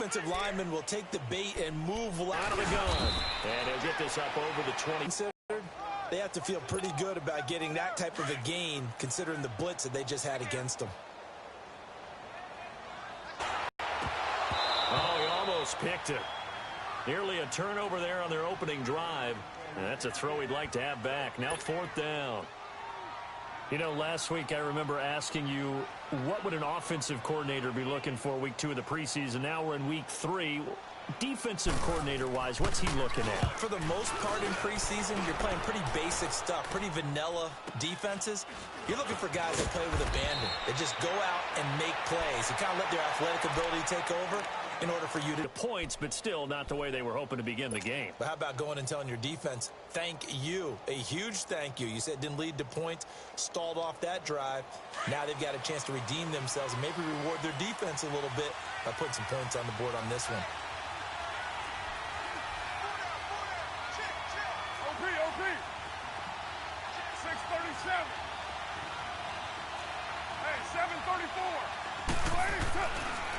offensive lineman will take the bait and move out of the gun. And he'll get this up over the 20. They have to feel pretty good about getting that type of a gain, considering the blitz that they just had against them. Oh, he almost picked it. Nearly a turnover there on their opening drive. And that's a throw he'd like to have back. Now 4th down. You know, last week I remember asking you, what would an offensive coordinator be looking for week 2 of the preseason? Now we're in week 3. Defensive coordinator-wise, what's he looking at? For the most part in preseason, you're playing pretty basic stuff, pretty vanilla defenses. You're looking for guys that play with abandon, that just go out and make plays. You kind of let their athletic ability take over in order for you to... points, but still not the way they were hoping to begin the game. But how about going and telling your defense, thank you, a huge thank you. You said it didn't lead to points, stalled off that drive. Now they've got a chance to redeem themselves and maybe reward their defense a little bit by putting some points on the board on this one. OP, 637. Hey, 734.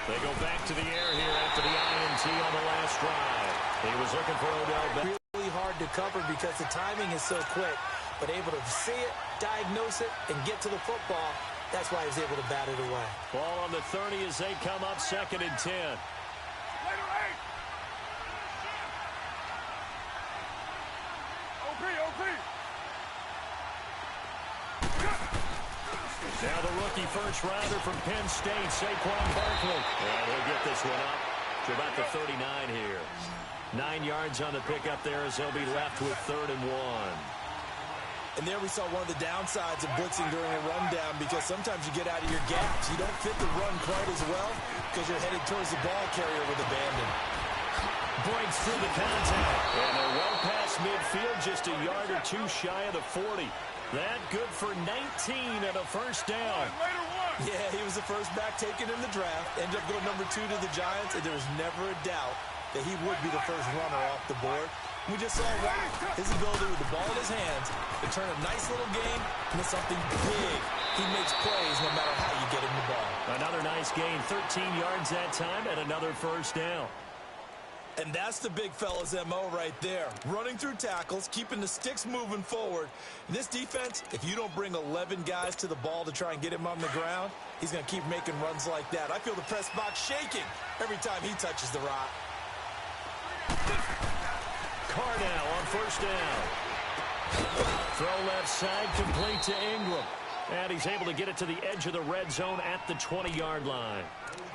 They go back to the air here after the INT on the last drive. He was looking for Odell Beckham. Really hard to cover because the timing is so quick, but able to see it, diagnose it, and get to the football. That's why he's able to bat it away. Ball on the 30 as they come up 2nd and 10. Now the rookie first rounder from Penn State, Saquon Barkley. And he'll get this one up to about the 39 here. 9 yards on the pickup there as they'll be left with 3rd and 1. And there we saw one of the downsides of blitzing during a rundown because sometimes you get out of your gaps. You don't fit the run quite as well because you're headed towards the ball carrier with abandon. Breaks through the contact. And they're well past midfield, just a yard or 2 shy of the 40. That good for 19 and a first down. Yeah, he was the first back taken in the draft. Ended up going number 2 to the Giants, and there was never a doubt that he would be the first runner off the board. We just saw his ability with the ball in his hands to turn a nice little game into something big. He makes plays no matter how you get him the ball. Another nice gain, 13 yards that time, and another first down. And that's the big fella's MO right there. Running through tackles, keeping the sticks moving forward. In this defense, if you don't bring 11 guys to the ball to try and get him on the ground, he's going to keep making runs like that. I feel the press box shaking every time he touches the rock. Carr now on first down. Throw left side, complete to Ingram. And he's able to get it to the edge of the red zone at the 20-yard line.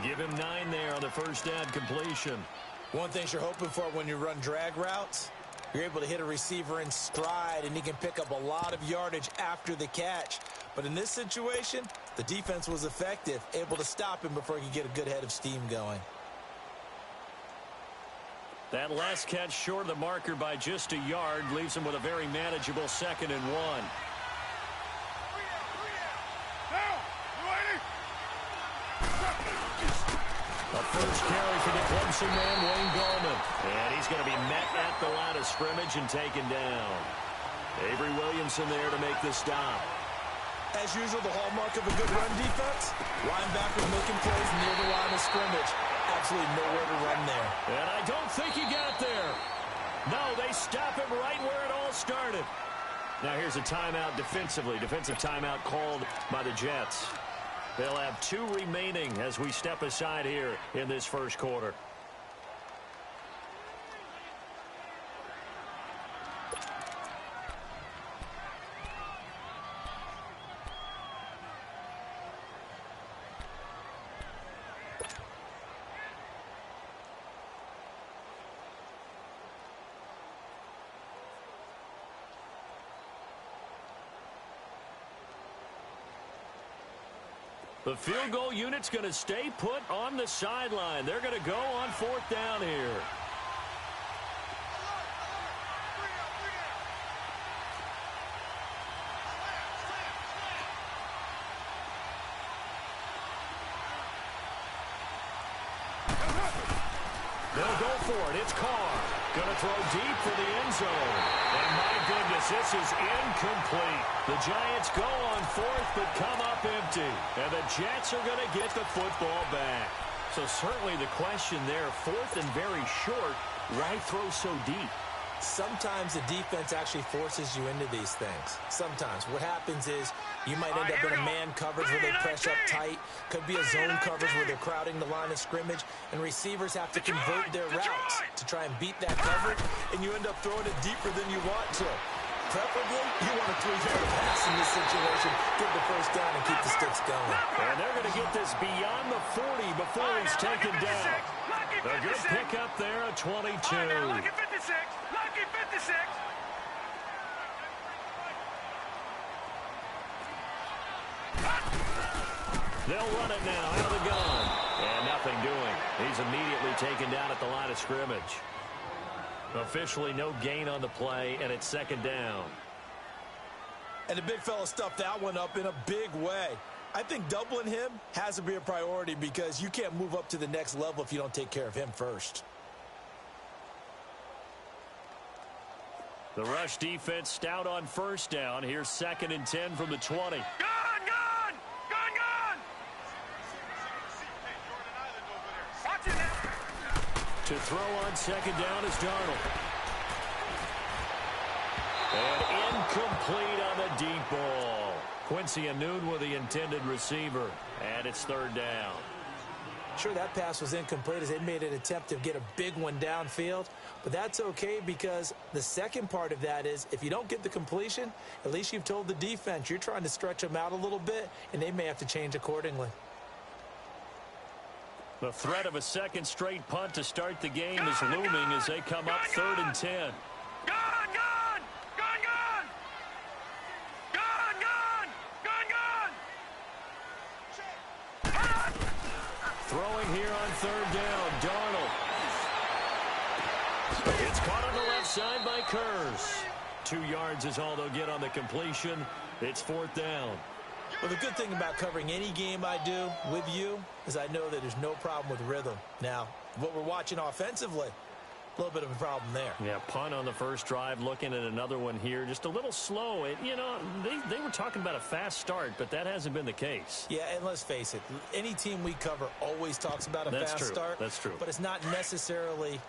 Give him 9 there on the first down completion. One thing you're hoping for when you run drag routes, you're able to hit a receiver in stride, and he can pick up a lot of yardage after the catch. But in this situation, the defense was effective, able to stop him before he could get a good head of steam going. That last catch short of the marker by just a yard leaves him with a very manageable 2nd and 1. A first carry for the Clemson man, Wayne Gallman. And he's going to be met at the line of scrimmage and taken down. Avery Williamson there to make the stop. As usual, the hallmark of a good run defense, linebackers making plays near the line of scrimmage. Absolutely nowhere to run there. And I don't think he got there. No, they stop him right where it all started. Now here's a timeout defensively. Defensive timeout called by the Jets. They'll have 2 remaining as we step aside here in this first quarter. The field goal unit's going to stay put on the sideline. They're going to go on 4th down here. They'll go for it. It's Carr. Going to throw deep for the end zone. And my goodness, this is incomplete. The Giants go on 4th but come up empty. And the Jets are going to get the football back. So certainly the question there, fourth and very short, why throw so deep? Sometimes the defense actually forces you into these things. Sometimes. What happens is you might end up in a man coverage where they press up tight. Could be a zone coverage where they're crowding the line of scrimmage, and receivers have to convert their routes to try and beat that coverage, and you end up throwing it deeper than you want to. Preferably, you want a 3-yard pass in this situation. Get the first down and keep the sticks going. And they're going to get this beyond the 40 before he's taken down. A good pick up there, a 22. Lucky 56. Lucky 56. They'll run it now out of the gun. And nothing doing. He's immediately taken down at the line of scrimmage. Officially no gain on the play, and it's second down. And the big fella stuffed that one up in a big way. I think doubling him has to be a priority because you can't move up to the next level if you don't take care of him first. The rush defense stout on first down. Here's 2nd and 10 from the 20. Gun, gun! Gun, gun! Watch it now. To throw on second down is Darnold. And incomplete on the deep ball. Quincy Anoon with the intended receiver. And it's 3rd down. Sure, that pass was incomplete as they made an attempt to get a big one downfield. But that's okay because the second part of that is if you don't get the completion, at least you've told the defense you're trying to stretch them out a little bit, and they may have to change accordingly. The threat of a second straight punt to start the game is looming as they come up 3rd and 10. Gun, gun! Gun, gun! Gun, gun! Gun, gun! Throwing here on 3rd down, Darnold. It's caught on the left side by Kurz. 2 yards is all they'll get on the completion. It's 4th down. Well, the good thing about covering any game I do with you is I know that there's no problem with rhythm. Now, what we're watching offensively, a little bit of a problem there. Yeah, punt on the first drive, looking at another one here. Just a little slow. They were talking about a fast start, but that hasn't been the case. Yeah, and let's face it, any team we cover always talks about a fast start. That's true. But it's not necessarily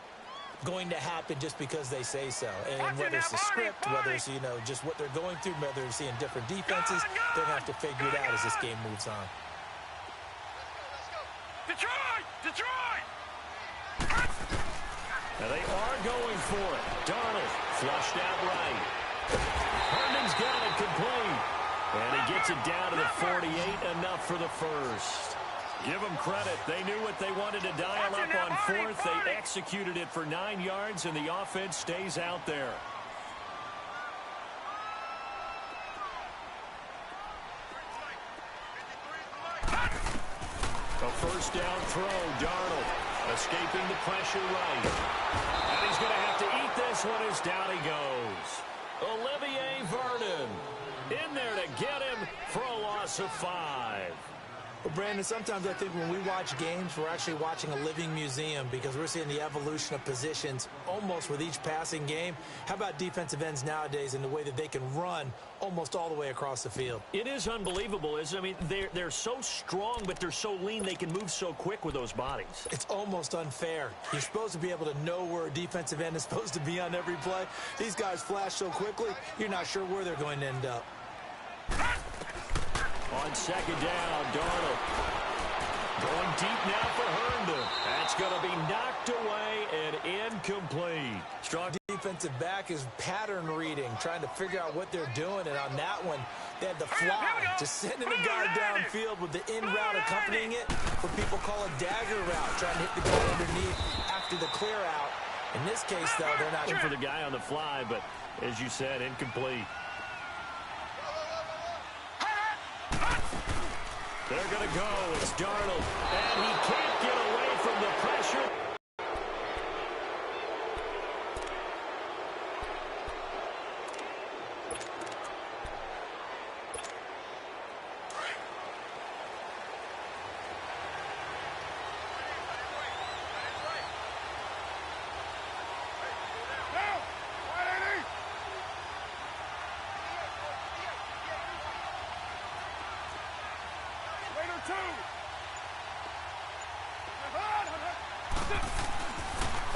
going to happen just because they say so. And whether it's the script, whether it's, just what they're going through, whether they're seeing different defenses, they're going to have to figure it out as this game moves on. Detroit! Detroit! Now they are going for it. Darnold flushed out right. Herndon's got it complete. And he gets it down to the 48, enough for the first. Give them credit. They knew what they wanted to dial up on 4th. They executed it for 9 yards, and the offense stays out there. A first down throw, Darnold escaping the pressure right. And he's going to have to eat this one as down he goes. Olivier Vernon in there to get him for a loss of 5. Well, Brandon, sometimes I think when we watch games, we're actually watching a living museum because we're seeing the evolution of positions almost with each passing game. How about defensive ends nowadays and the way that they can run almost all the way across the field? It is unbelievable, isn't it? I mean, they're so strong, but they're so lean they can move so quick with those bodies. It's almost unfair. You're supposed to be able to know where a defensive end is supposed to be on every play. These guys flash so quickly, you're not sure where they're going to end up. On second down, Darnold going deep now for Herndon. That's going to be knocked away and incomplete. Strong defensive back is pattern reading, trying to figure out what they're doing. And on that one, they had the fly, just sending a guy downfield with the in route accompanying it, what people call a dagger route, trying to hit the guy underneath after the clear out. In this case, though, they're not for the guy on the fly, but as you said, incomplete. They're going to go. It's Darnold. And he can't get away from the pressure.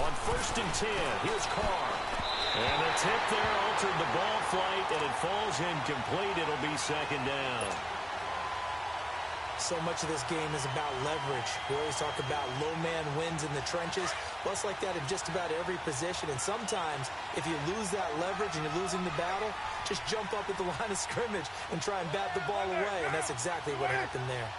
On 1st and 10, here's Carr. And the tip there altered the ball flight, and it falls incomplete. It'll be 2nd down. So much of this game is about leverage. We always talk about low man wins in the trenches. Well, it's like that in just about every position. And sometimes, if you lose that leverage and you're losing the battle, just jump up at the line of scrimmage and try and bat the ball away. And that's exactly what happened there.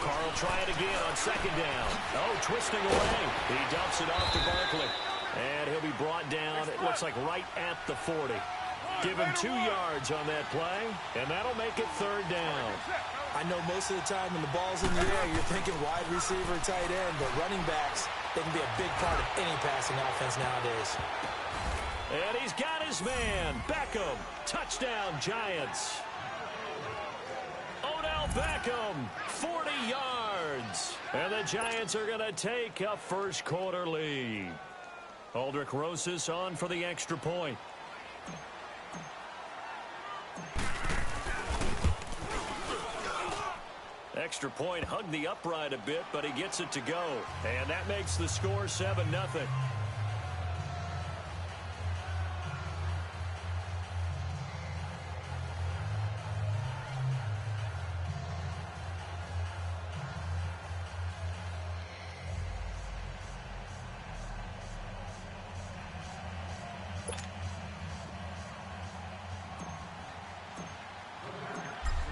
Carl try it again on 2nd down. Oh, twisting away. He dumps it off to Barkley. And he'll be brought down, it looks like right at the 40. Give him 2 yards on that play, and that'll make it 3rd down. I know most of the time when the ball's in the air, you're thinking wide receiver, tight end, but running backs, they can be a big part of any passing offense nowadays. And he's got his man, Beckham. Touchdown, Giants. Odell Beckham, 40 yards. And the Giants are going to take a 1st quarter lead. Aldrich Rosas on for the extra point. Extra point hugged the upright a bit, but he gets it to go. And that makes the score 7-0.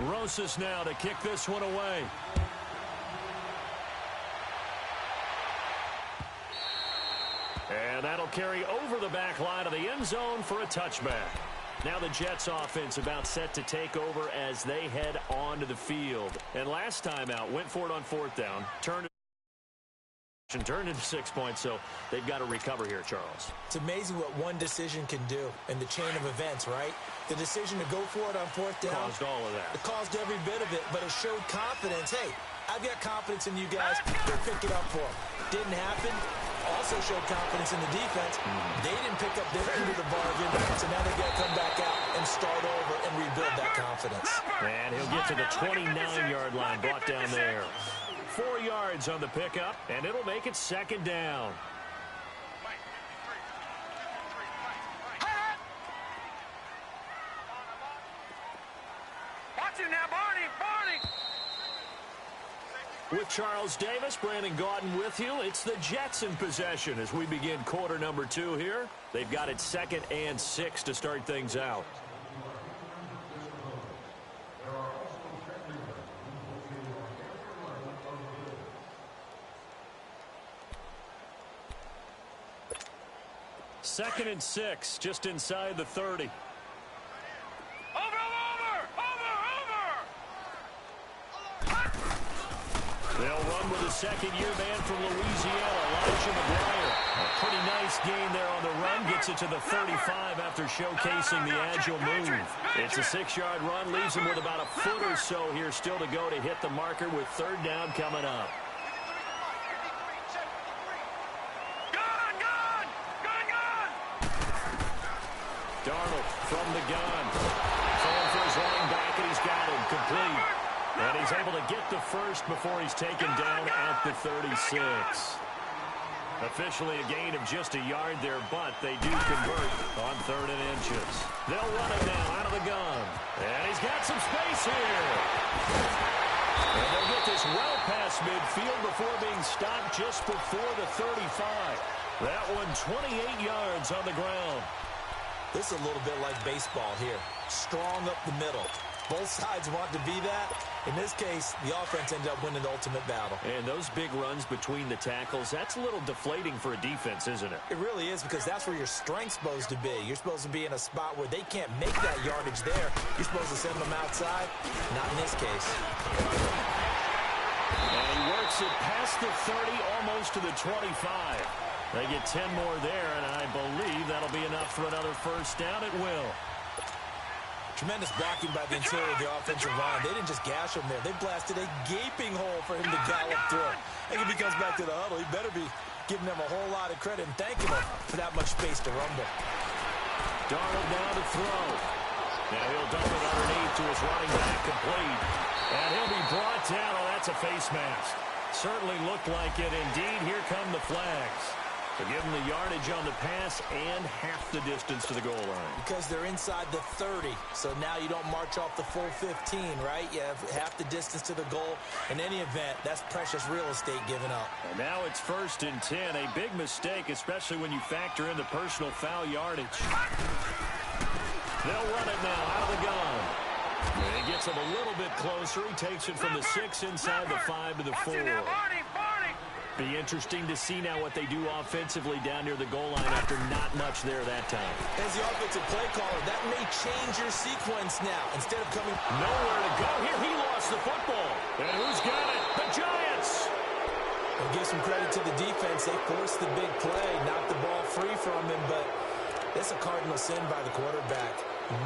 Rosas now to kick this one away. And that'll carry over the back line of the end zone for a touchback. Now the Jets offense about set to take over as they head onto the field. And last time out, went for it on 4th down, turned into 6 points, so they've got to recover here, Charles. It's amazing what one decision can do in the chain of events, right? The decision to go for it on 4th down caused all of that. It caused every bit of it, but it showed confidence. Hey, I've got confidence in you guys. Go pick it up for them. Didn't happen. Also showed confidence in the defense. They didn't pick up their end of the bargain, so now they've got to come back out and start over and rebuild that confidence. And he'll get to the 29-yard line, brought down there. 4 yards on the pickup, and it'll make it 2nd down. Watch it now, Barney! With Charles Davis, Brandon Gaudin with you. It's the Jets in possession as we begin quarter number 2 here. They've got it 2nd and 6 to start things out. Second and 6, just inside the 30. They'll run with a second-year man from Louisiana, Elijah McGuire. A pretty nice gain there on the run. Gets it to the 35 after showcasing the agile move. It's a 6-yard run. Leaves him with about a foot or so here still to go to hit the marker with 3rd down coming up. Darnold from the gun. Throwing for his running back, and he's got him complete. And he's able to get the first before he's taken down at the 36. Officially a gain of just a yard there, but they do convert on 3rd and inches. They'll run it now out of the gun. And he's got some space here. And they'll get this well past midfield before being stopped just before the 35. That one 28 yards on the ground. This is a little bit like baseball here. Strong up the middle. Both sides want to be that. In this case, the offense ended up winning the ultimate battle. And those big runs between the tackles, that's a little deflating for a defense, isn't it? It really is, because that's where your strength's supposed to be. You're supposed to be in a spot where they can't make that yardage there. You're supposed to send them outside. Not in this case. And he works it past the 30, almost to the 25. They get 10 more there, and I believe that'll be enough for another first down. It will. Tremendous blocking by the interior of the offensive line. They didn't just gash him there. They blasted a gaping hole for him to gallop through. I think if he comes back to the huddle, he better be giving them a whole lot of credit and thanking them for that much space to rumble. Darnold now to throw. Now he'll dump it underneath to his running back, complete. And he'll be brought down. Oh, that's a face mask. Certainly looked like it. Indeed, here come the flags. To give them the yardage on the pass and half the distance to the goal line. Because they're inside the 30, so now you don't march off the full 15, right? You have half the distance to the goal. In any event, that's precious real estate given up. And now it's 1st and 10. A big mistake, especially when you factor in the personal foul yardage. They'll run it now out of the gun. And he gets him a little bit closer. He takes it from the 6 inside the 5 to the 4. Be interesting to see now what they do offensively down near the goal line after not much there that time. As the offensive play caller, that may change your sequence now. Instead of coming nowhere to go here, he lost the football. And who's got it? The Giants! And give some credit to the defense. They forced the big play, knocked the ball free from him, but it's a cardinal sin by the quarterback.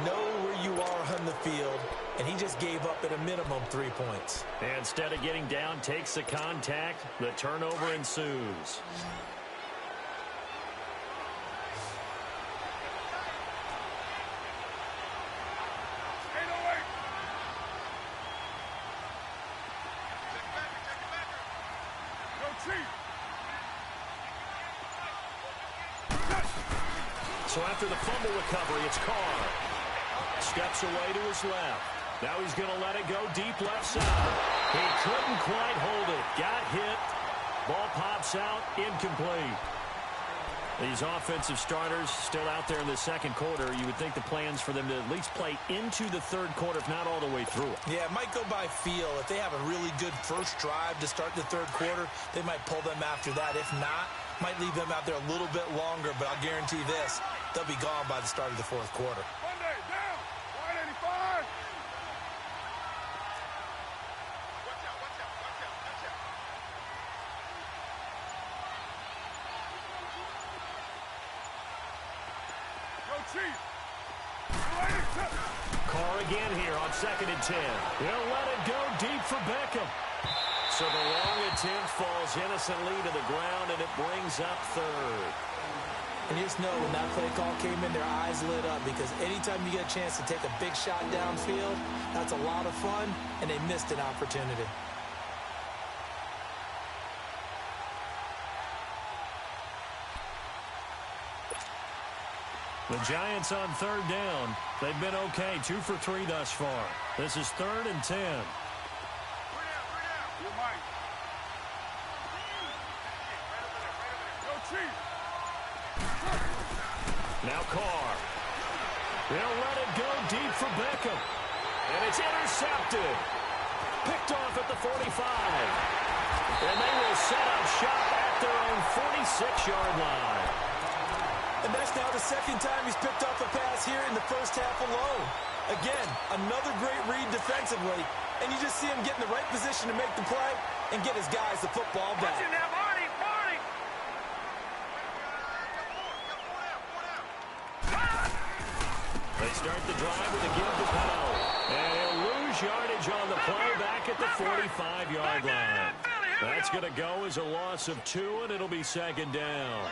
Know where you are on the field, and he just gave up at a minimum 3 points. And instead of getting down, takes the contact. The turnover ensues. So after the fumble recovery, it's Carr. Steps away to his left. Now he's going to let it go deep left side. He couldn't quite hold it. Got hit. Ball pops out. Incomplete. These offensive starters still out there in the second quarter. You would think the plans for them to at least play into the third quarter, if not all the way through it. Yeah, it might go by feel. If they have a really good first drive to start the third quarter, they might pull them after that. If not, might leave them out there a little bit longer, but I'll guarantee this, they'll be gone by the start of the fourth quarter. Monday, down. 185. Watch out, watch out, watch out, watch out. Go, Chief. Carr again here on 2nd and 10. He'll let it go deep for Beckham. So the long attempt falls innocently to the ground, and it brings up third. And you just know when that play call came in, their eyes lit up, because anytime you get a chance to take a big shot downfield, that's a lot of fun, and they missed an opportunity. The Giants on third down. They've been okay, 2 for 3 thus far. This is 3rd and 10. Now Carr. They'll let it go deep for Beckham. And it's intercepted. Picked off at the 45. And they will set up shop at their own 46-yard line. And that's now the second time he's picked off a pass here in the first half alone. Again, another great read defensively. And you just see him get in the right position to make the play and get his guys the football back. They start the drive with a give to Powell. And he'll lose yardage on the play back at the 45-yard line. That's going to go as a loss of 2, and it'll be 2nd down.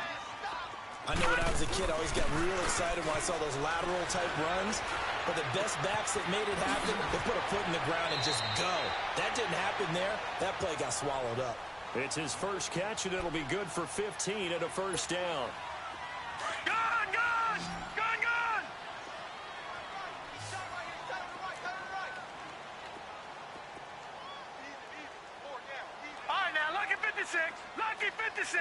I know when I was a kid, I always got real excited when I saw those lateral-type runs. But the best backs that made it happen, they put a foot in the ground and just go. That didn't happen there. That play got swallowed up. It's his first catch, and it'll be good for 15 at a first down. Gone, gone! Gone, gone! All right, now, lucky 56. Lucky 56.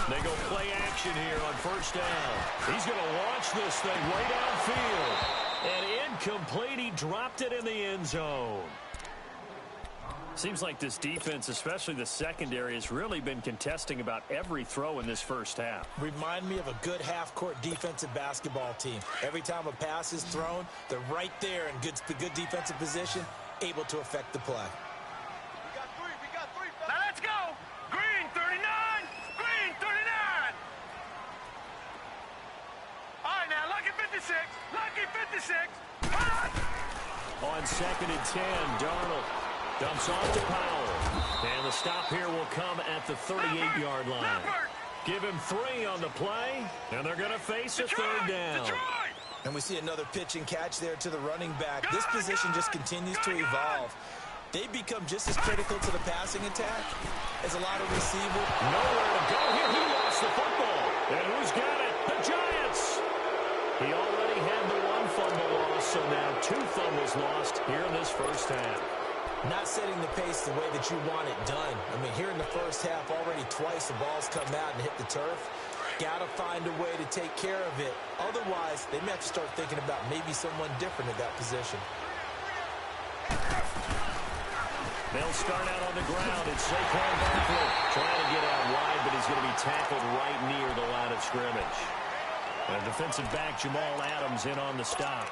They go play action here on first down. He's going to launch this thing way downfield. And incomplete. He dropped it in the end zone. Seems like this defense, especially the secondary, has really been contesting about every throw in this first half. Remind me of a good half-court defensive basketball team. Every time a pass is thrown, they're right there in good defensive position, able to affect the play. We got three. Now let's go. Green, 39. Green, 39. All right, now, lucky 56. Lucky 56. On 2nd and 10, Darnold dumps off to Powell. And the stop here will come at the 38-yard line. Give him 3 on the play, and they're going to face a third down. And we see another pitch and catch there to the running back. This position just continues to evolve. They become just as critical to the passing attack as a lot of receivers. Nowhere to go here. He lost the football. And who's got it? The Giants. He already had the 1 fumble loss, so now 2 fumbles lost here in this first half. Not setting the pace the way that you want it done. I mean, here in the first half, already twice the ball's come out and hit the turf. Got to find a way to take care of it. Otherwise, they may have to start thinking about maybe someone different at that position. They'll start out on the ground. It's Saquon Barkley trying to get out wide, but he's going to be tackled right near the line of scrimmage. And defensive back Jamal Adams in on the stop.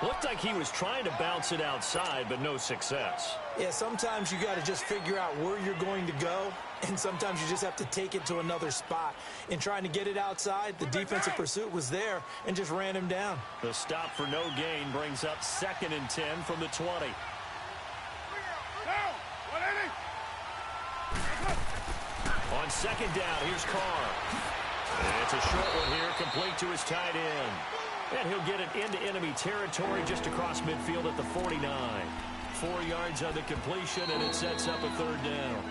Looked like he was trying to bounce it outside, but no success. Yeah, sometimes you got to just figure out where you're going to go, and sometimes you just have to take it to another spot. In trying to get it outside, the defensive pursuit was there and just ran him down. The stop for no gain brings up 2nd and 10 from the 20. On 2nd down, here's Carr. And it's a short one here, complete to his tight end. And he'll get it into enemy territory just across midfield at the 49. 4 yards on the completion, and it sets up a third down.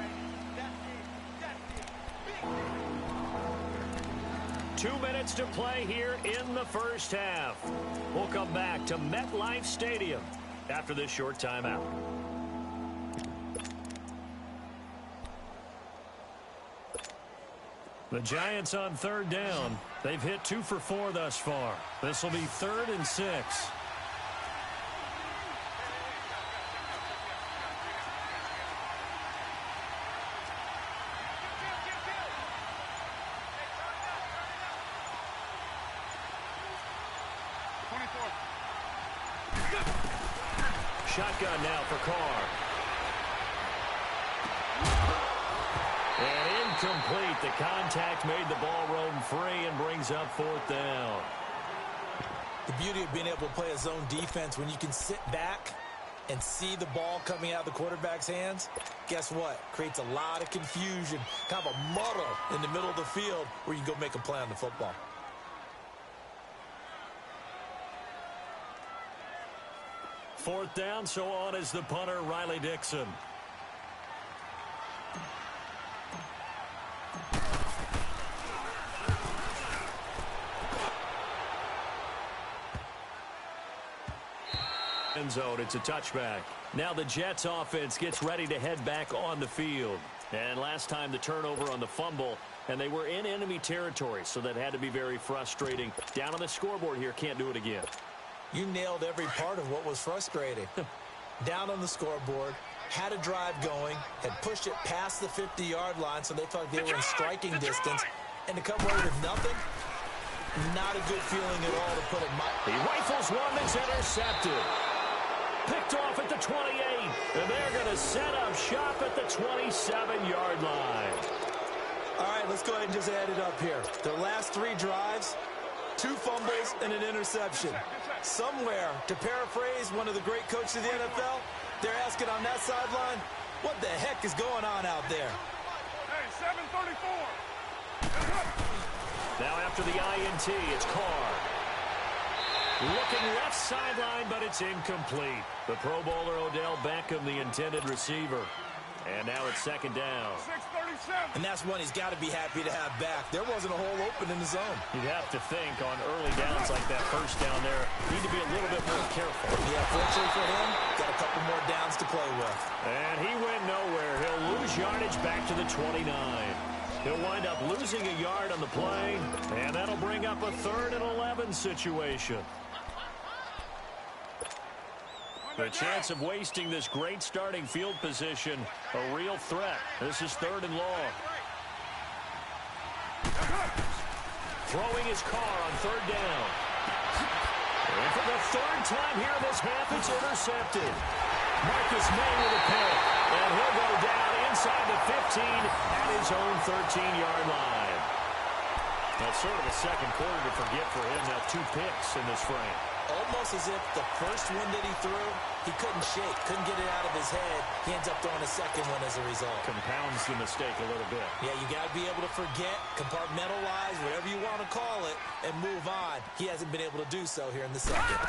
2 minutes to play here in the first half. We'll come back to MetLife Stadium after this short timeout. The Giants on 3rd down. They've hit 2 for 4 thus far. This will be 3rd and 6. Shotgun now for Carr. And incomplete. The contact made the ball roam free and brings up 4th down. The beauty of being able to play a zone defense when you can sit back and see the ball coming out of the quarterback's hands, guess what? Creates a lot of confusion, kind of a muddle in the middle of the field where you can go make a play on the football. Fourth down, so on is the punter, Riley Dixon. End zone, it's a touchback. Now the Jets offense gets ready to head back on the field. And last time the turnover on the fumble, and they were in enemy territory, so that had to be very frustrating. Down on the scoreboard here, can't do it again. You nailed every part of what was frustrating. Down on the scoreboard, had a drive going, had pushed it past the 50-yard line, so they felt like they were in striking distance, and to come away with nothing, not a good feeling at all, to put it mildly. He rifles one that's intercepted. Picked off at the 28, and they're going to set up shop at the 27-yard line. All right, let's go ahead and just add it up here. Their last 3 drives, 2 fumbles and an interception. Somewhere, to paraphrase one of the great coaches of the NFL, they're asking on that sideline, what the heck is going on out there? Hey, 734. Now after the INT, it's Carr. Looking left sideline, but it's incomplete. The Pro Bowler Odell Beckham, the intended receiver. And now it's 2nd down. 637. And that's one he's got to be happy to have back. There wasn't a hole open in the zone. You'd have to think on early downs like that first down there, need to be a little bit more careful. Yeah, fortunately for him, got a couple more downs to play with. And he went nowhere. He'll lose yardage back to the 29. He'll wind up losing a yard on the play, and that'll bring up a 3rd and 11 situation. The chance of wasting this great starting field position, a real threat. This is 3rd and long. Throwing his Carr on 3rd down. And for the 3rd time here in this half, it's intercepted. Marcus May with a pick. And he'll go down inside the 15 at his own 13-yard line. That's sort of a second quarter to forget for him. Now 2 picks in this frame. Almost as if the first one that he threw, he couldn't shake, couldn't get it out of his head. He ends up throwing a second one as a result. Compounds the mistake a little bit. Yeah, you got to be able to forget, compartmentalize, whatever you want to call it, and move on. He hasn't been able to do so here in the second.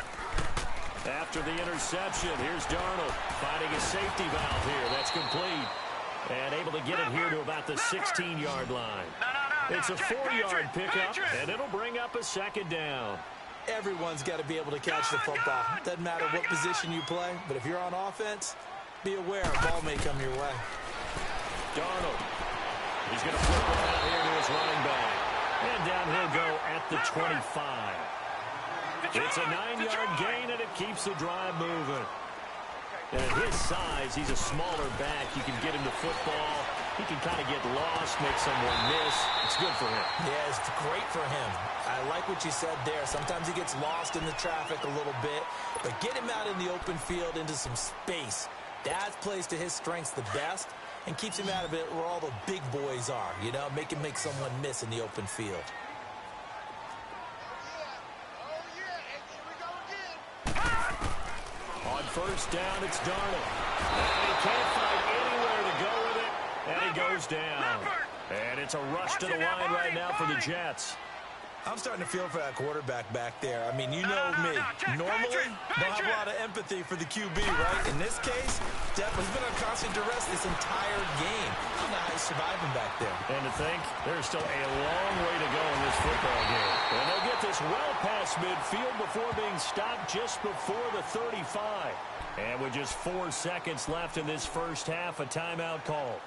After the interception, here's Darnold finding a safety valve here. That's complete. And able to get it here to about the 16-yard line. It's a 4-yard pickup, and it'll bring up a second down. Everyone's got to be able to catch the football. Doesn't matter what position you play, but if you're on offense, be aware a ball may come your way. Darnold. He's going to flip it out here to his running back. And down he'll go at the 25. It's a 9-yard gain, and it keeps the drive moving. And at his size, he's a smaller back. You can get him the football. He can kind of get lost, make someone miss. It's good for him. Yeah, it's great for him. I like what you said there. Sometimes he gets lost in the traffic a little bit, but get him out in the open field into some space. That plays to his strengths the best and keeps him out of it where all the big boys are, you know, make him make someone miss in the open field. On first down, it's Darnold. And he can't find anywhere to go with it, and he goes down. And it's a rush to the line right now for the Jets. I'm starting to feel for that quarterback back there. I mean, you know me. Normally, don't have a lot of empathy for the QB, right? In this case, definitely he's been on constant duress this entire game. I don't know how he's surviving back there. And to think, there's still a long way to go in this football game. And they'll get this well past midfield before being stopped just before the 35. And with just 4 seconds left in this first half, a timeout call.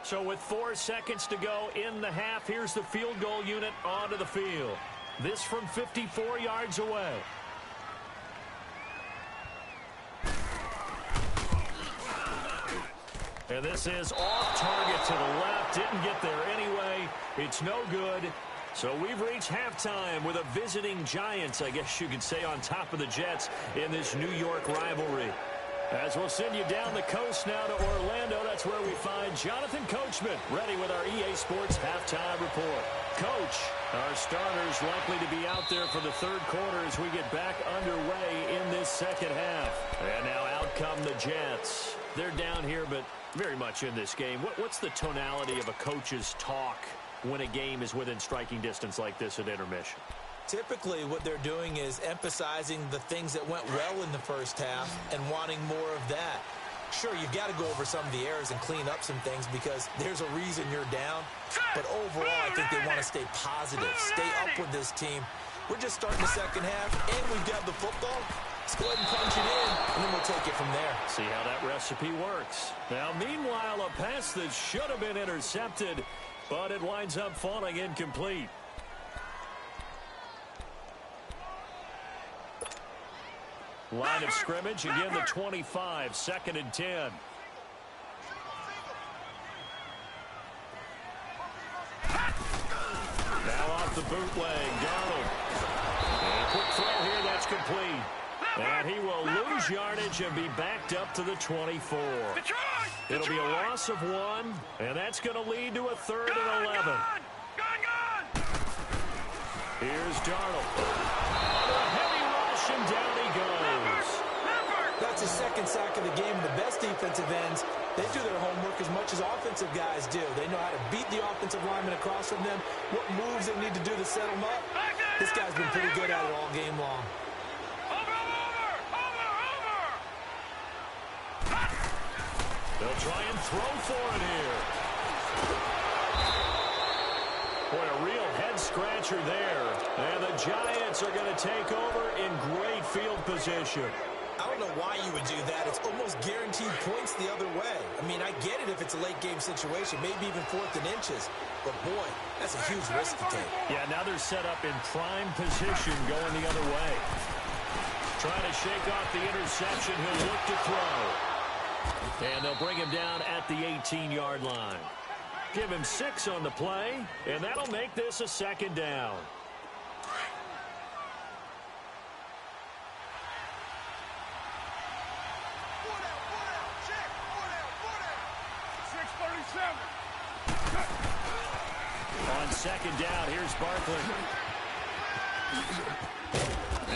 So with 4 seconds to go in the half, here's the field goal unit onto the field. This from 54 yards away. And this is off target to the left. Didn't get there anyway. It's no good. So we've reached halftime with a visiting Giants, I guess you could say, on top of the Jets in this New York rivalry. As we'll send you down the coast now to Orlando, that's where we find Jonathan Coachman, ready with our EA Sports Halftime Report. Coach, our starters likely to be out there for the third quarter as we get back underway in this second half. And now out come the Jets. They're down here, but very much in this game. What's the tonality of a coach's talk when a game is within striking distance like this at intermission? Typically, what they're doing is emphasizing the things that went well in the first half and wanting more of that. Sure, you've got to go over some of the errors and clean up some things because there's a reason you're down. But overall, I think they want to stay positive, stay up with this team. We're just starting the second half, and we've got the football. Let's go ahead and punch it in, and then we'll take it from there. See how that recipe works. Now, meanwhile, a pass that should have been intercepted, but it winds up falling incomplete. Line of scrimmage, again the 25, 2nd and 10. Now off the bootleg, Darnold. And a quick throw here, that's complete. And he will lose yardage and be backed up to the 24. It'll be a loss of 1, and that's going to lead to a 3rd and 11. Here's Darnold. A heavy rush, and down he goes. That's his second sack of the game. The best defensive ends, they do their homework as much as offensive guys do. They know how to beat the offensive lineman across from them, what moves they need to do to set them up. This guy's been pretty good at it all game long. They'll try and throw for it here. Boy, a real head-scratcher there. And the Giants are going to take over in great field position. I don't know why you would do that. It's almost guaranteed points the other way. I mean, I get it if it's a late-game situation, maybe even 4th and inches. But, boy, that's a huge risk to take. Yeah, now they're set up in prime position going the other way. Trying to shake off the interception. He'll look to throw. And they'll bring him down at the 18-yard line. Give him 6 on the play, and that'll make this a 2nd down. On second down, here's Barkley.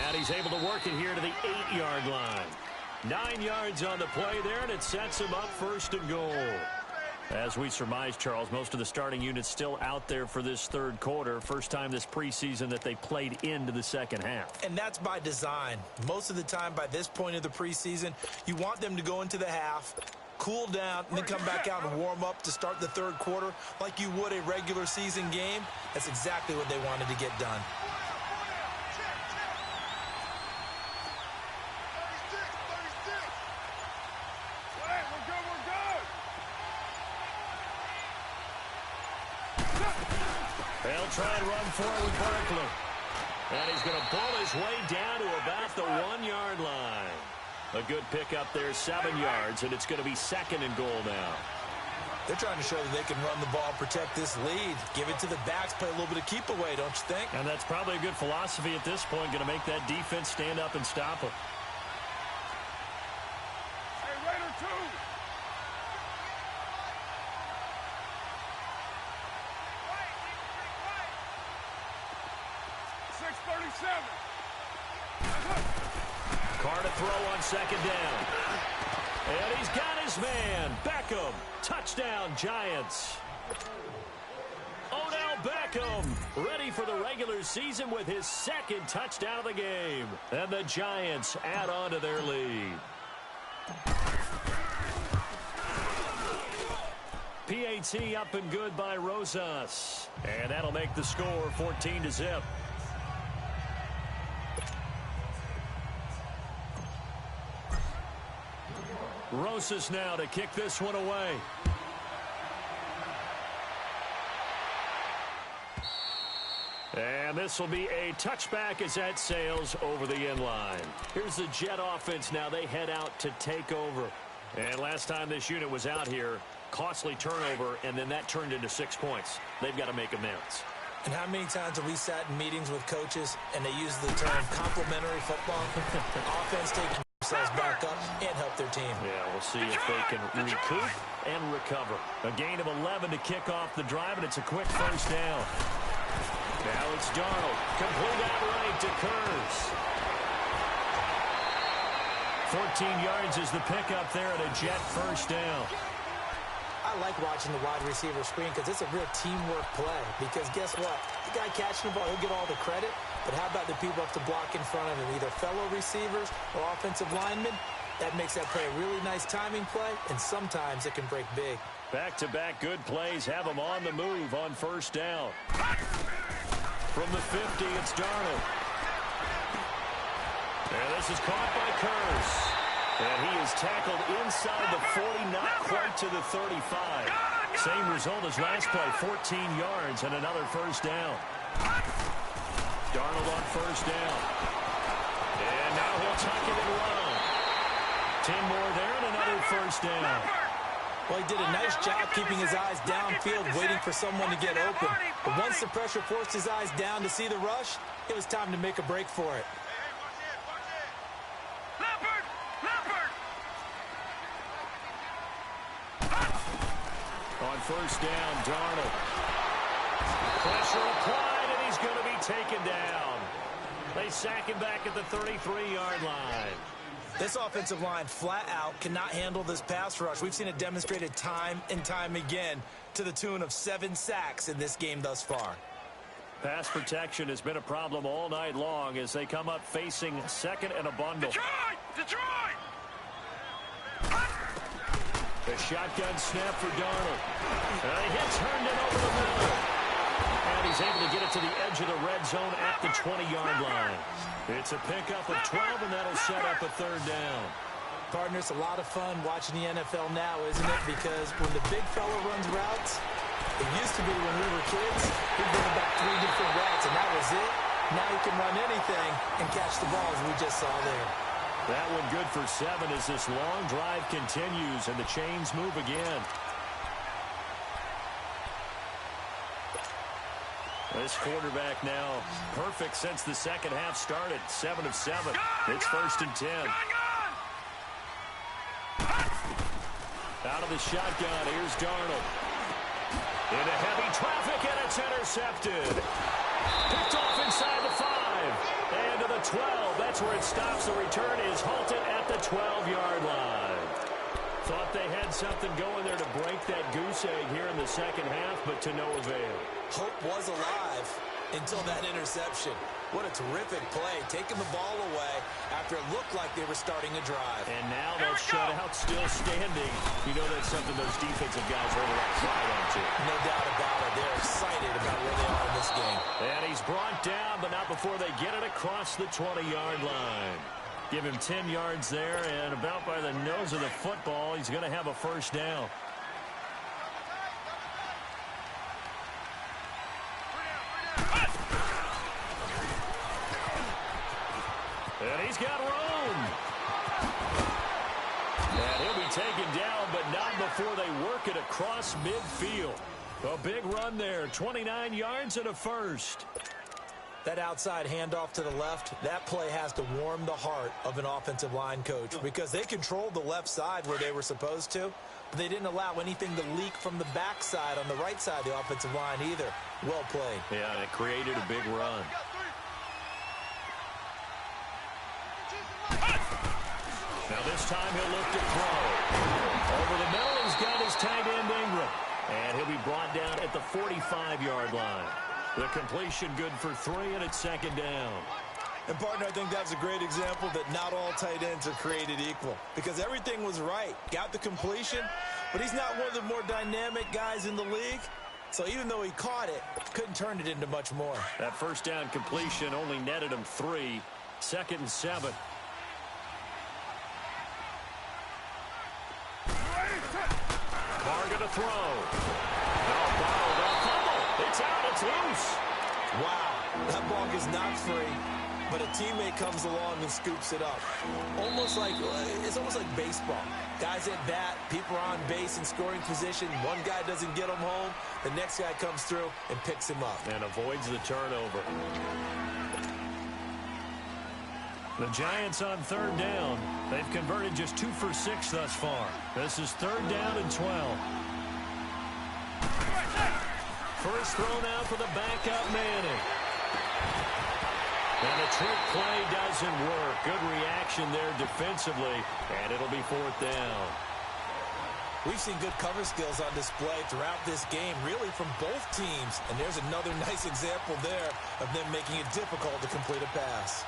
And he's able to work it here to the 8-yard line. 9 yards on the play there, and it sets him up first and goal. As we surmise, Charles, most of the starting units still out there for this third quarter. First time this preseason that they played into the second half. And that's by design. Most of the time by this point of the preseason, you want them to go into the half, cool down, and then come back out and warm up to start the third quarter like you would a regular season game. That's exactly what they wanted to get done. They'll try and run forward with Barkley. And he's going to pull his way down to about the 1-yard line. A good pickup there, 7 yards, and it's going to be second and goal now. They're trying to show that they can run the ball, protect this lead. Give it to the backs, play a little bit of keep away, don't you think? And that's probably a good philosophy at this point, going to make that defense stand up and stop them. Hey, Raider 2. 6:37. Carr to throw on second down. And he's got his man. Beckham. Touchdown, Giants. Odell Beckham ready for the regular season with his second touchdown of the game. And the Giants add on to their lead. PAT up and good by Rosas. And that'll make the score 14-0. Rosas now to kick this one away. And this will be a touchback as that sails over the end line. Here's the Jet offense now. They head out to take over. And last time this unit was out here, costly turnover, and then that turned into 6 points. They've got to make amends. And how many times have we sat in meetings with coaches and they use the term complementary football? Offense taking themselves back up and help their team. Yeah, we'll see if they can recoup and recover. A gain of 11 to kick off the drive, and it's a quick first down. Now it's Darnold. Complete outright to Kurz. 14 yards is the pickup there at a Jet first down. I like watching the wide receiver screen because it's a real teamwork play. Because guess what? The guy catching the ball, he'll get all the credit. But how about the people up to block in front of him, either fellow receivers or offensive linemen? That makes that play a really nice timing play, and sometimes it can break big. Back-to-back good plays have them on the move on first down. From the 50, it's Darnold. And this is caught by Kurz. And he is tackled inside the 40, not quite to the 35. Same result as last play, 14 yards and another first down. Darnold on first down. And now he'll tuck it and run. 10 more there and another first down. Well, he did a nice job keeping his eyes downfield, waiting for someone to get open. But once the pressure forced his eyes down to see the rush, it was time to make a break for it. On first down, Darnold. Pressure applied, and he's going to be taken down. They sack him back at the 33-yard line. This offensive line flat out cannot handle this pass rush. We've seen it demonstrated time and time again to the tune of 7 sacks in this game thus far. Pass protection has been a problem all night long as they come up facing second and a bundle. Detroit! The shotgun snap for Darnold. He hits Herndon over the middle. And he's able to get it to the edge of the red zone at the 20-yard line. It's a pickup of 12, and that'll set up a third down. Partner, it's a lot of fun watching the NFL now, isn't it? Because when the big fella runs routes, it used to be when we were kids, he'd run about 3 different routes, and that was it. Now he can run anything and catch the ball, as we just saw there. That one good for 7 as this long drive continues, and the chains move again. This quarterback now perfect since the second half started. 7 of 7. It's first and 10. Out of the shotgun, here's Darnold. Into heavy traffic, and it's intercepted. Picked off inside the 5. And to the 12. That's where it stops. The return is halted at the 12-yard line. Thought they had something going there to break that goose egg here in the second half, but to no avail. Hope was alive until that interception. What a terrific play, taking the ball away after it looked like they were starting a drive. And now that shutout still standing. You know that's something those defensive guys hold a lot of pride onto. No doubt about it. They're excited about where they are in this game. And he's brought down, but not before they get it across the 20-yard line. Give him 10 yards there, and about by the nose of the football, he's going to have a first down. And he's got room. And he'll be taken down, but not before they work it across midfield. A big run there, 29 yards and a first. That outside handoff to the left, that play has to warm the heart of an offensive line coach because they controlled the left side where they were supposed to, but they didn't allow anything to leak from the backside on the right side of the offensive line either. Well played. Yeah, and it created a big run. Now this time he'll look to throw. Over the middle, he's got his tight end Ingram. And he'll be brought down at the 45-yard line. The completion good for 3, and it's second down. And, partner, I think that's a great example that not all tight ends are created equal because everything was right. Got the completion, but he's not one of the more dynamic guys in the league. So even though he caught it, couldn't turn it into much more. That first down completion only netted him 3. 2nd and 7. Carr to throw. Now bottled up. Fumble. It's out. It's loose. Wow. That ball is not free, but a teammate comes along and scoops it up. It's almost like baseball. Guys at bat, people are on base in scoring position. One guy doesn't get him home. The next guy comes through and picks him up. And avoids the turnover. The Giants on 3rd down. They've converted just 2 for 6 thus far. This is 3rd down and 12. First throw now for the backup Manning. And the trick play doesn't work. Good reaction there defensively, and it'll be 4th down. We've seen good cover skills on display throughout this game, really from both teams. And there's another nice example there of them making it difficult to complete a pass.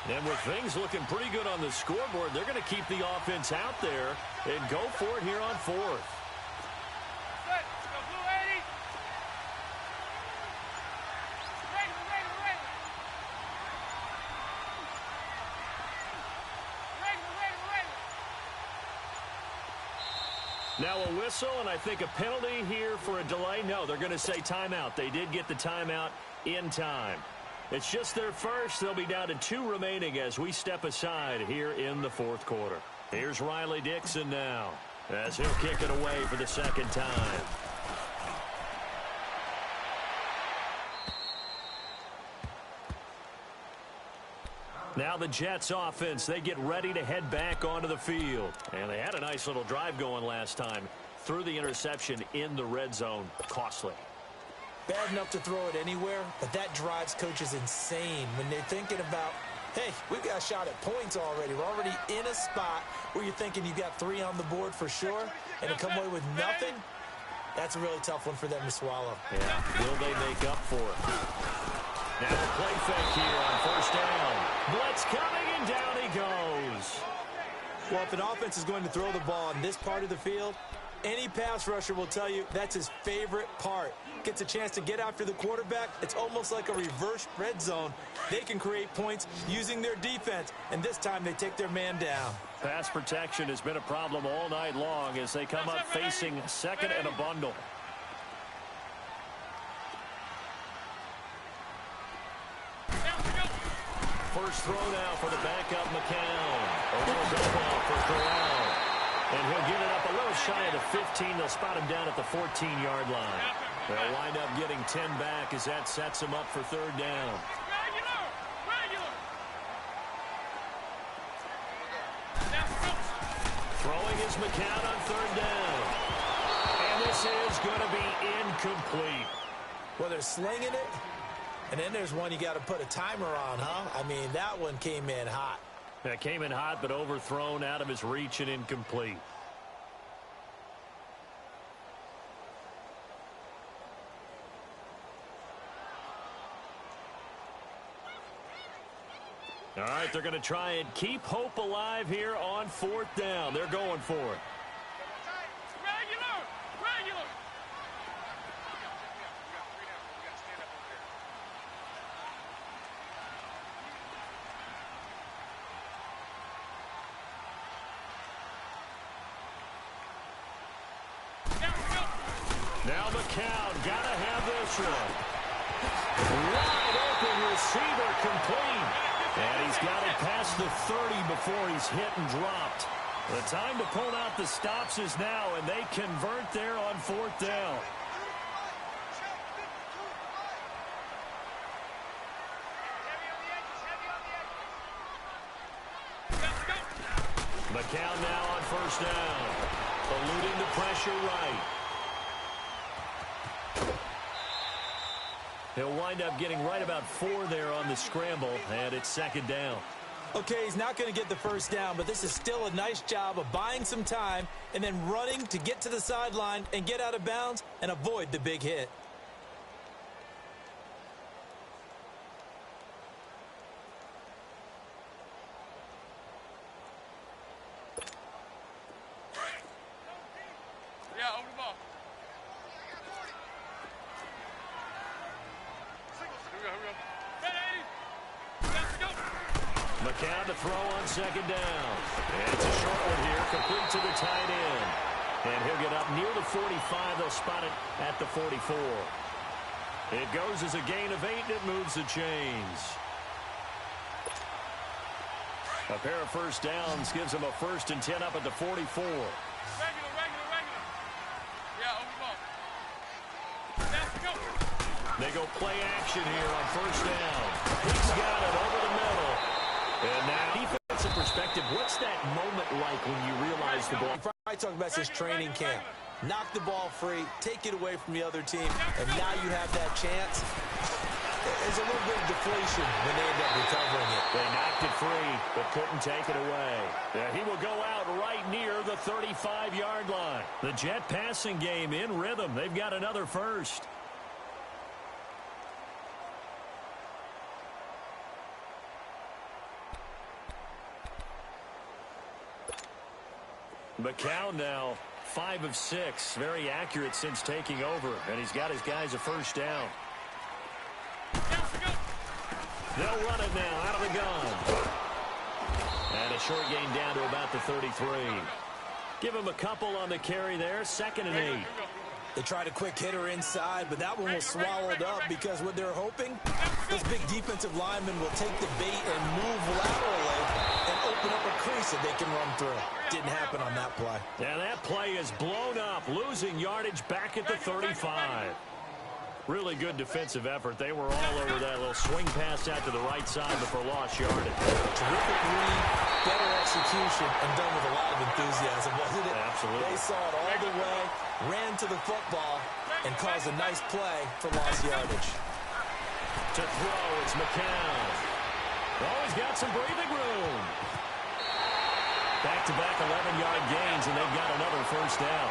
And with things looking pretty good on the scoreboard, they're going to keep the offense out there and go for it here on 4th. Now a whistle, and I think a penalty here for a delay. No, they're going to say timeout. They did get the timeout in time. It's just their first. They'll be down to 2 remaining as we step aside here in the 4th quarter. Here's Riley Dixon now as he'll kick it away for the 2nd time. Now the Jets offense, they get ready to head back onto the field. And they had a nice little drive going last time. Through the interception in the red zone. Costly. Bad enough to throw it anywhere, but that drives coaches insane when they're thinking about, hey, we've got a shot at points already. We're already in a spot where you're thinking you've got 3 on the board for sure, and to come away with nothing, that's a really tough one for them to swallow. Yeah, will they make up for it? Now the play fake here on 1st down. Blitz coming, and down he goes. Well, if an offense is going to throw the ball in this part of the field, any pass rusher will tell you that's his favorite part. Gets a chance to get after the quarterback. It's almost like a reverse red zone. They can create points using their defense, and this time they take their man down. Pass protection has been a problem all night long as they come up facing 2nd and a bundle. First throw now for the backup McCown. A little dump off for Corral. And he'll get it up a little shy of the 15. They'll spot him down at the 14-yard line. They'll wind up getting 10 back as that sets them up for third down. Throwing is McCown on third down. And this is going to be incomplete. Well, they're slinging it, and then there's one you got to put a timer on, huh? I mean, that one came in hot. That came in hot, but overthrown out of his reach and incomplete. All right, they're going to try and keep hope alive here on fourth down. They're going for it. Now McCown got to have this one. Wide open receiver complete. And he's got it past the 30 before he's hit and dropped. The time to pull out the stops is now, and they convert there on fourth down. McCown now on first down. Eluding the pressure right. He'll wind up getting right about 4 there on the scramble, and it's second down. Okay, he's not going to get the first down, but this is still a nice job of buying some time and then running to get to the sideline and get out of bounds and avoid the big hit. McCown to throw on second down. And it's a short one here, complete to the tight end. And he'll get up near the 45. They'll spot it at the 44. It goes as a gain of 8, and it moves the chains. A pair of first downs gives them a 1st and 10 up at the 44. They go play action here on first down. He's got it over the middle. And now, defensive perspective, what's that moment like when you realize the ball? I talk about this training camp. Knock the ball free, take it away from the other team, and now you have that chance. There's a little bit of deflation when they end up recovering it. They knocked it free, but couldn't take it away. He will go out right near the 35-yard line. The Jet passing game in rhythm. They've got another first. McCown now 5 of 6. Very accurate since taking over. And he's got his guys a first down. They'll run it now out of the gun. And a short gain down to about the 33. Give him a couple on the carry there. 2nd and 8. They tried a quick hitter inside, but that one was swallowed up because what they're hoping, this big defensive lineman will take the bait and move laterally and open up a crease that they can run through. Didn't happen on that play. Yeah, that play is blown up, losing yardage back at the 35. Really good defensive effort. They were all over that little swing pass out to the right side before lost yardage. Terrific read, better execution, and done with a lot of enthusiasm, wasn't it? Absolutely. They saw it all the way, ran to the football, and caused a nice play for lost yardage. To throw, it's McCown. Oh, he's got some breathing room. Back-to-back 11-yard gains, and they've got another first down.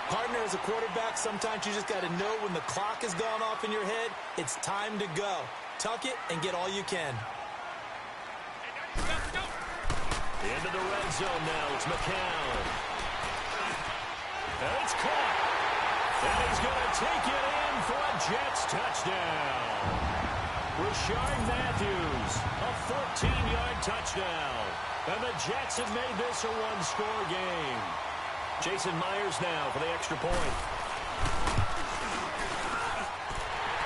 Partner, as a quarterback, sometimes you just got to know when the clock has gone off in your head, it's time to go. Tuck it and get all you can. Into the red zone now. It's McCown. And it's caught. And he's going to take it in for a Jets touchdown. Rashard Matthews, a 14-yard touchdown. And the Jets have made this a one-score game. Jason Myers now for the extra point.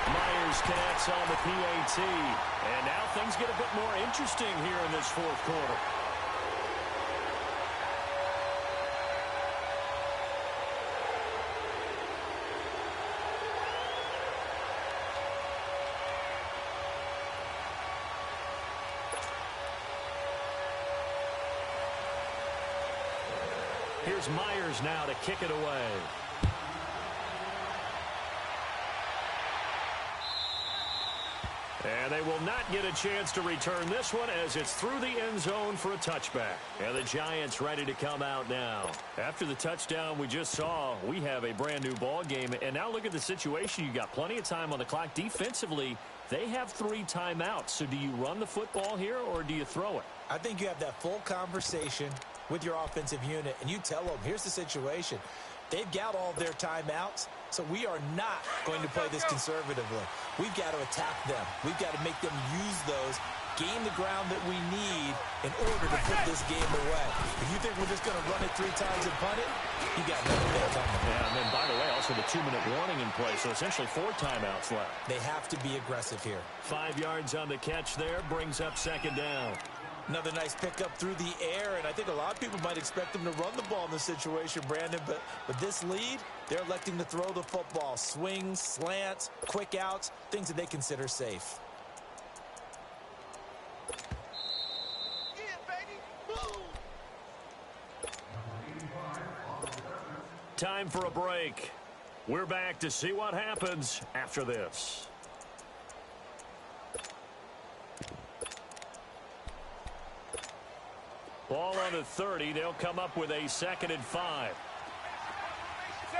Myers connects on the PAT. And now things get a bit more interesting here in this fourth quarter. Here's Myers now to kick it away. And they will not get a chance to return this one as it's through the end zone for a touchback. And the Giants ready to come out now. After the touchdown we just saw, we have a brand new ball game. And now look at the situation. You got plenty of time on the clock. Defensively, they have 3 timeouts. So do you run the football here or do you throw it? I think you have that full conversation with your offensive unit, and you tell them, here's the situation. They've got all their timeouts, so we are not going to play this conservatively. We've got to attack them. We've got to make them use those, gain the ground that we need in order to put this game away. If you think we're just going to run it 3 times and punt it, you got nothing there coming. Yeah, and then, by the way, also the 2-minute warning in play, so essentially 4 timeouts left. They have to be aggressive here. 5 yards on the catch there, brings up 2nd down. Another nice pickup through the air, and I think a lot of people might expect them to run the ball in this situation, Brandon, but with this lead, they're electing to throw the football. Swings, slants, quick outs, things that they consider safe. Yeah, baby. Boom. Time for a break. We're back to see what happens after this. Ball on the 30. They'll come up with a 2nd and 5. 7:34.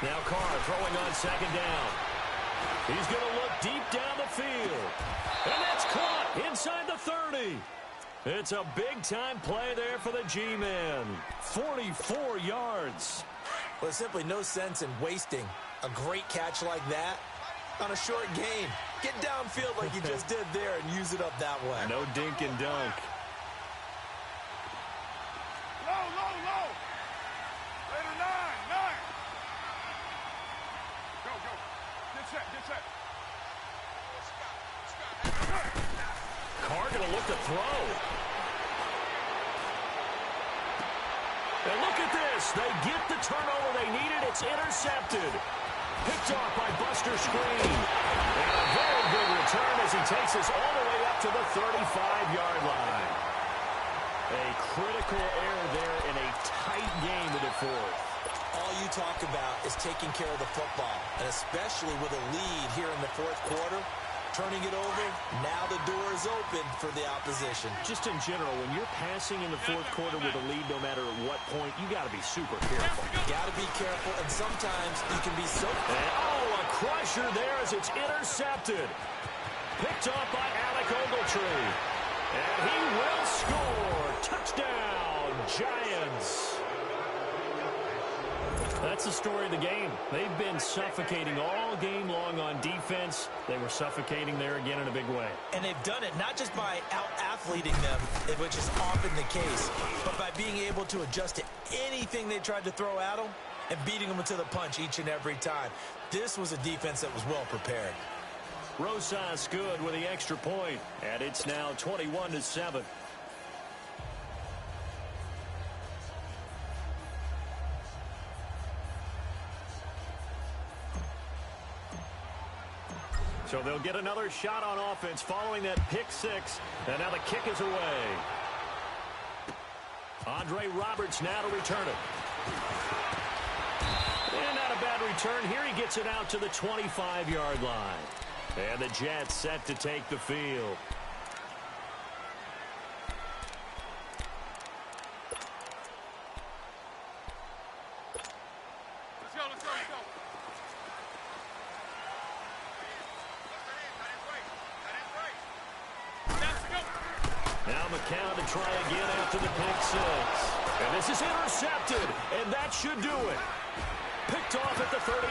Now Carr throwing on 2nd down. He's going to look deep down the field. And that's caught inside the 30. It's a big-time play there for the G-men. 44 yards. Well, there's simply no sense in wasting a great catch like that on a short gain. Get downfield like you just did there and use it up that way. No dink and dunk. Low, low, low. Later, 9. Go, go. Get set, get set. Carr going to look to throw. And look at this. They get the turnover they needed. It's intercepted. Picked off by Buster Screen. And a very good return as he takes us all the way up to the 35-yard line. A critical error there in a tight game with the 4th. All you talk about is taking care of the football, and especially with a lead here in the 4th quarter, turning it over, now the door is open for the opposition. Just in general, when you're passing in the 4th quarter with a lead, no matter at what point, you got to be super careful. Got to be careful, and sometimes you can be so... a crusher there as it's intercepted. Picked off by Alec Ogletree. And he will score. Touchdown, Giants. That's the story of the game. They've been suffocating all game long on defense. They were suffocating there again in a big way. And they've done it not just by out-athleting them, which is often the case, but by being able to adjust to anything they tried to throw at them and beating them to the punch each and every time. This was a defense that was well prepared. Rosas good with the extra point, and it's now 21-7. So they'll get another shot on offense following that pick 6. And now the kick is away. Andre Roberts now to return it. And not a bad return. Here he gets it out to the 25-yard line. And the Jets set to take the field. Let's go, let's go, let's go. Now McCown to try again after the pick 6. And this is intercepted, and that should do it. Picked off at the 39.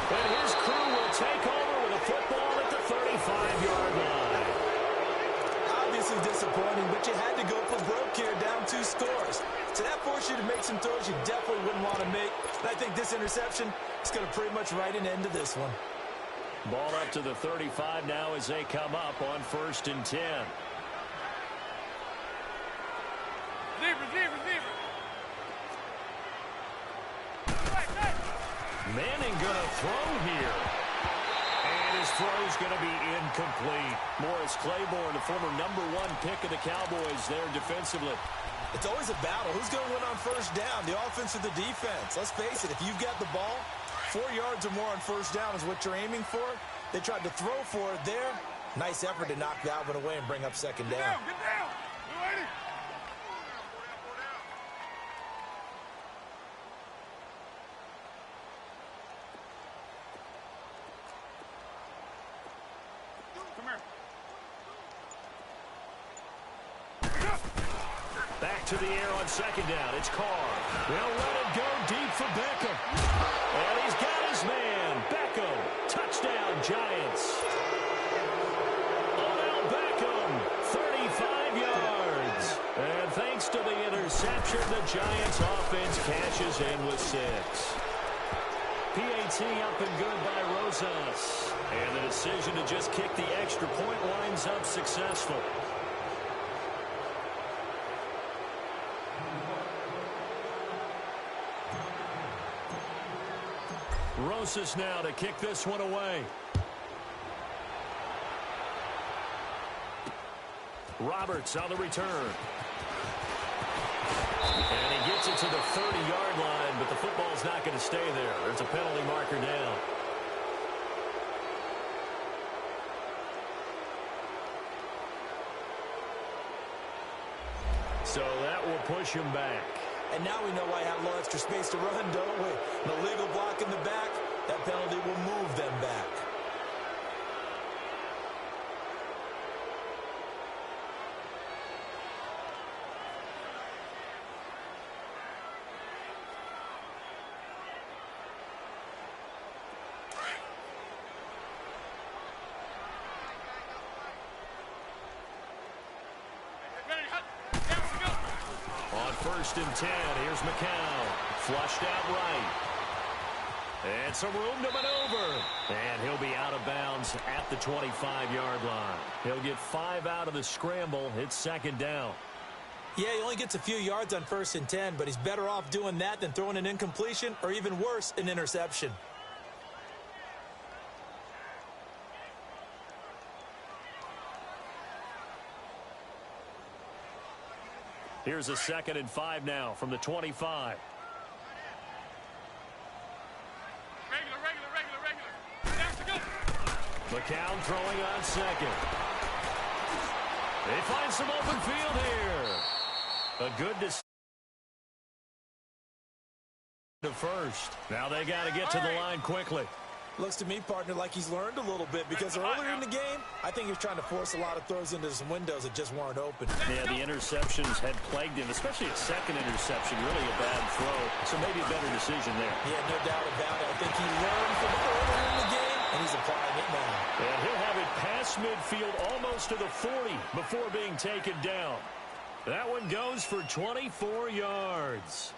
And his crew will take over with a football at the 35-yard line. Obviously disappointing, but you had to go for broke here, down 2 scores. So that forced you to make some throws you definitely wouldn't want to make. And I think this interception is going to pretty much write an end to this one. Ball up to the 35 now as they come up on 1st and 10. Receiver. Manning going to throw here. And his throw's going to be incomplete. Morris Claiborne, the former #1 pick of the Cowboys there defensively. It's always a battle. Who's going to win on first down, the offense or the defense? Let's face it, if you've got the ball, 4 yards or more on first down is what you're aiming for. They tried to throw for it there. Nice effort to knock that one away and bring up second down. Get down. Come here. Back to the air on second down. It's Carr. They'll let it go deep for Beckham. And he's got his man. Beckham. Touchdown, Giants. Odell Beckham, 35 yards. And thanks to the interception, the Giants offense cashes in with 6. PAT up and good by Rosas. And the decision to just kick the extra point winds up successful. Rosas now to kick this one away. Roberts on the return. And he gets it to the 30-yard line, but the football's not going to stay there. There's a penalty marker down. So that will push him back. And now we know why I have a little extra space to run, don't we? No legal block in the back. That penalty will move them back. First and 10. Here's McCown. Flushed out right. And some room to maneuver. And he'll be out of bounds at the 25-yard line. He'll get 5 out of the scramble. It's second down. Yeah, he only gets a few yards on first and 10, but he's better off doing that than throwing an incompletion or even worse, an interception. Here's a 2nd and 5 now from the 25. Regular. McCown throwing on second. They find some open field here. A good decision to first. Now they got to get to the line quickly. Looks to me, partner, like he's learned a little bit because earlier in the game, I think he was trying to force a lot of throws into some windows that just weren't open. Yeah, the interceptions had plagued him, especially a second interception, really a bad throw. So maybe a better decision there. Yeah, no doubt about it. I think he learned from earlier in the game, and he's applying it now. And he'll have it past midfield almost to the 40 before being taken down. That one goes for 24 yards.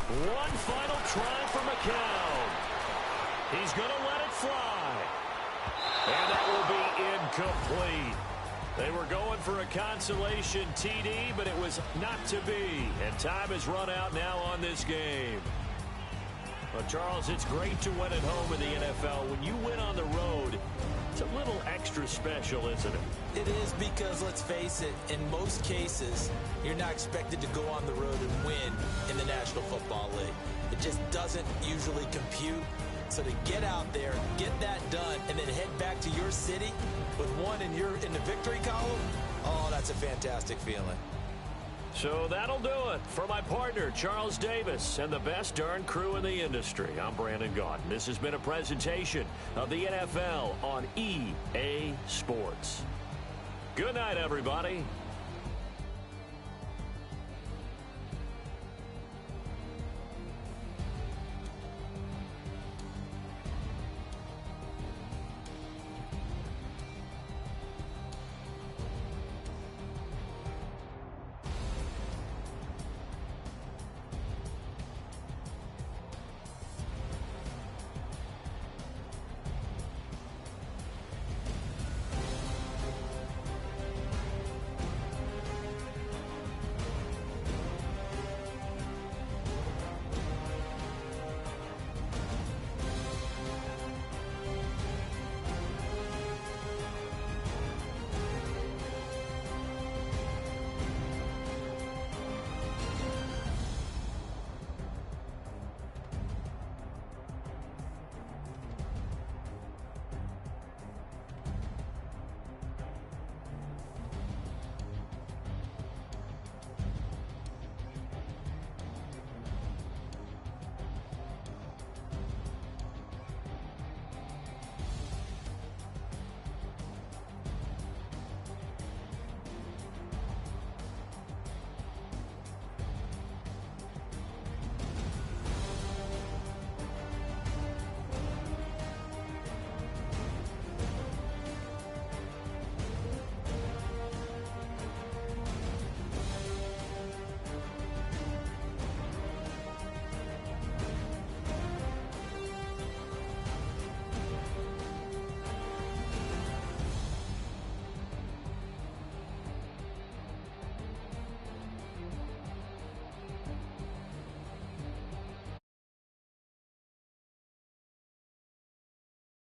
One final try for McCown. He's going to let it fly. And that will be incomplete. They were going for a consolation TD, but it was not to be. And time has run out now on this game. Well, Charles, it's great to win at home in the NFL. When you win on the road, it's a little extra special, isn't it? It is because, let's face it, in most cases, you're not expected to go on the road and win in the National Football League. It just doesn't usually compute. So to get out there, get that done, and then head back to your city with one in the victory column, oh, that's a fantastic feeling. So that'll do it. For my partner, Charles Davis, and the best darn crew in the industry, I'm Brandon Gaudin. This has been a presentation of the NFL on EA Sports. Good night, everybody.